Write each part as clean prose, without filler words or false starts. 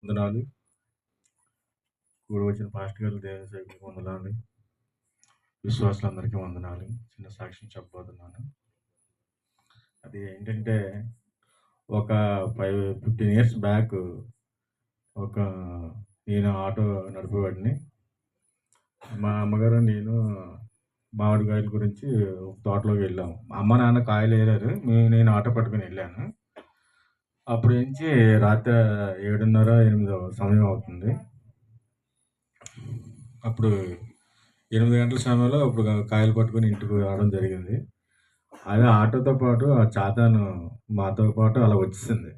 వందనాలు. కూడి వచ్చిన పాస్టర్ గారు, దేవుని సేవకులకు వందనాలు. విశ్వాసులందరికీ వందనాలు. చిన్న సాక్ష్యం చెప్పబోతున్నాను. అది ఏంటంటే ఒక 15 ఇయర్స్ బ్యాక్ ఒక నేను ఆటో నడిపేవాడిని. మా అమ్మగారు, నేను మామిడికాయల గురించి ఒక తోటలోకి వెళ్ళాము. అమ్మ నాన్న కాయలు ఏరారు, నేను ఆటో పట్టుకొని వెళ్ళాను. అప్పుడు నుంచి రాత్రి 7:30, 8 సమయం అవుతుంది. అప్పుడు 8 గంటల సమయంలో అప్పుడు కాయలు పట్టుకొని ఇంటికి రావడం జరిగింది. అదే ఆటోతో పాటు ఆ చాతాను మాతో పాటు అలా వచ్చేసింది.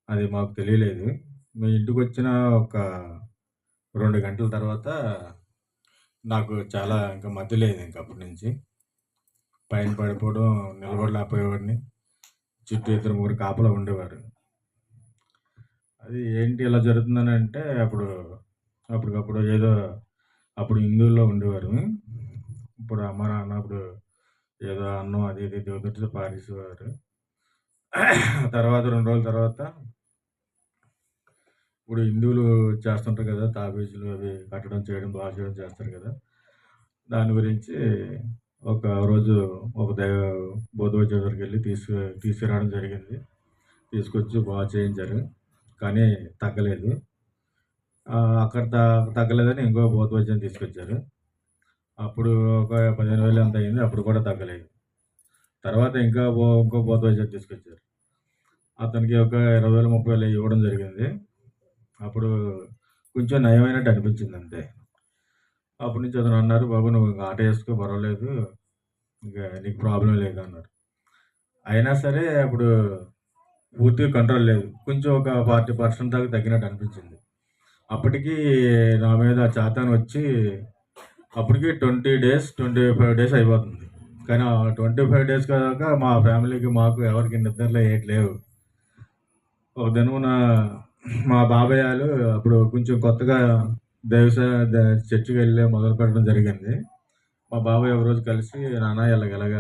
అది మాకు తెలియలేదు. మేము ఇంటికొచ్చిన ఒక 2 గంటల తర్వాత నాకు చాలా ఇంకా మతి లేదు ఇంక అప్పటి నుంచి. పైన పడిపోవడం, నిలబడలేకపోయేవాడిని. చుట్టూ 2, 3 కాపలా ఉండేవారు. అది ఏంటి ఇలా జరుగుతుందని అంటే అప్పటికప్పుడు ఏదో అప్పుడు హిందువుల్లో ఉండేవారు. ఇప్పుడు అమ్మ నాన్న అప్పుడు ఏదో అన్నం అది ఇది దేవుడితో పారేసేవారు. తర్వాత 2 రోజుల తర్వాత ఇప్పుడు హిందువులు చేస్తుంటారు కదా, తాబీజులు అవి కట్టడం, చేయడం, బాగా చేయడం చేస్తారు కదా. దాని గురించి ఒక రోజు ఒక బోధవైద్యుడి దగ్గరికి వెళ్ళి తీసుకురావడం జరిగింది. తీసుకొచ్చి బాగా చేయించారు, కానీ తగ్గలేదు. అక్కడ తగ్గలేదని ఇంకో బోధవైద్యుని తీసుకొచ్చారు. అప్పుడు ఒక 15,000 ఎంత అయింది, అప్పుడు కూడా తగ్గలేదు. తర్వాత ఇంకో బోధవైద్యుని తీసుకొచ్చారు. అతనికి ఒక 20,000, 30,000 ఇవ్వడం జరిగింది. అప్పుడు కొంచెం నయమైనట్టు అనిపించింది అంతే. అప్పటి నుంచి అతను అన్నారు, బాబు నువ్వు ఆటో వేసుకో, పర్వాలేదు, ఇంకా నీకు ప్రాబ్లం లేదు అన్నారు. అయినా సరే అప్పుడు పూర్తిగా కంట్రోల్ లేదు. కొంచెం ఒక 40% దాకా తగ్గినట్టు అనిపించింది. అప్పటికి నా మీద చాతాను వచ్చి అప్పటికి 20 డేస్, 25 డేస్ అయిపోతుంది. కానీ ఆ 25 డేస్ కాక మా ఫ్యామిలీకి, మాకు ఎవరికి నిద్రలో లేవు. ఒక దినమున మా బాబాయ్ వాళ్ళు అప్పుడు కొంచెం కొత్తగా చర్చికి వెళ్ళి మొదలు పెట్టడం జరిగింది. మా బాబాయ్ ఒకరోజు కలిసి, నాన్న ఇలాగ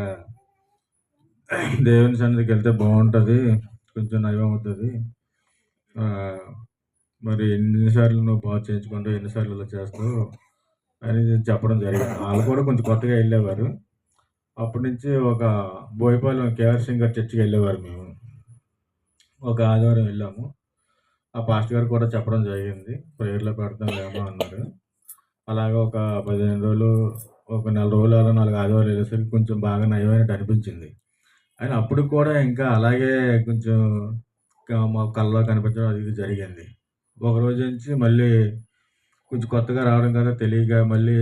దేవుని సన్నిధికి వెళ్తే బాగుంటుంది, కొంచెం నయం అవుతుంది, మరి ఎన్నిసార్లు నువ్వు బాగా చేయించుకుంటావు, ఎన్నిసార్లు ఇలా చేస్తావు అని చెప్పడం జరిగింది. వాళ్ళు కూడా కొంచెం కొత్తగా వెళ్ళేవారు. అప్పటి నుంచి ఒక బోయపాలెం కేఆర్ సింగ్ గారి చర్చికి వెళ్ళేవారు. మేము ఒక ఆదివారం వెళ్ళాము. ఆ పాస్టర్ గారు కూడా చెప్పడం జరిగింది, ప్రేయర్లో పెడతాం ఏమో అన్నారు. అలాగే ఒక 15 రోజులు, ఒక నెల రోజులు, అలా 4 ఆదివారాలు వెళ్ళేసరికి కొంచెం బాగా నయమైనట్టు అనిపించింది. అయినా అప్పుడు కూడా ఇంకా అలాగే కొంచెం మా కళ్ళలో కనిపించడం అది ఇది జరిగింది. ఒకరోజు నుంచి మళ్ళీ కొంచెం కొత్తగా రావడం కదా, తెలియక మళ్ళీ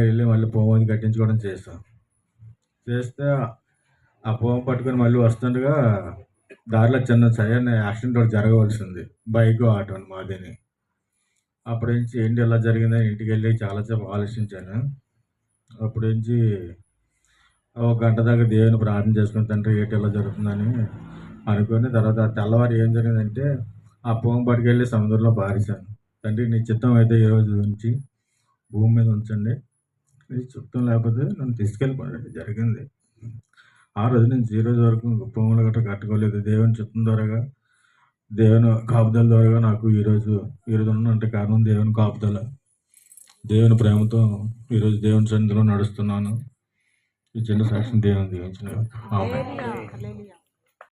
వెళ్ళి మళ్ళీ పోమని కట్టించుకోవడం చేస్తే ఆ పోమ పట్టుకొని మళ్ళీ వస్తుండగా దారిలో సరైన యాక్సిడెంట్ ఒకటి జరగవలసింది, బైక్ ఆటో మాదిని. అప్పటి నుంచి ఏంటి ఇలా జరిగిందని ఇంటికి వెళ్ళి చాలాసేపు ఆలోచించాను. అప్పటి నుంచి ఒక గంట దాకా దేవుని ప్రార్థన చేసుకుని, తండ్రి ఏంటి ఇలా జరుగుతుందని అనుకుని, తర్వాత తెల్లవారు ఏం జరిగిందంటే ఆ పోము పట్టుకెళ్ళి సముద్రంలో పారేశాను. తండ్రి నీ చిత్తం అయితే ఈ రోజు నుంచి భూమి మీద ఉంచండి, నీ చిత్తం లేకపోతే నన్ను తీసుకెళ్ళిపోవడం జరిగింది. ఆ రోజు నుంచి ఈ రోజు వరకు పొంగులు గట్రా కట్టుకోలేదు. దేవుని చిత్తం ద్వారాగా, దేవుని కాపుదల ద్వారాగా నాకు ఈరోజు ఉన్నంటే కారణం దేవుని కాపుదల, దేవుని ప్రేమతో ఈరోజు దేవుని సన్నిధిలో నడుస్తున్నాను. ఈ చిన్న సాక్ష్యం దేవుని దీవించిన. ఆమేన్.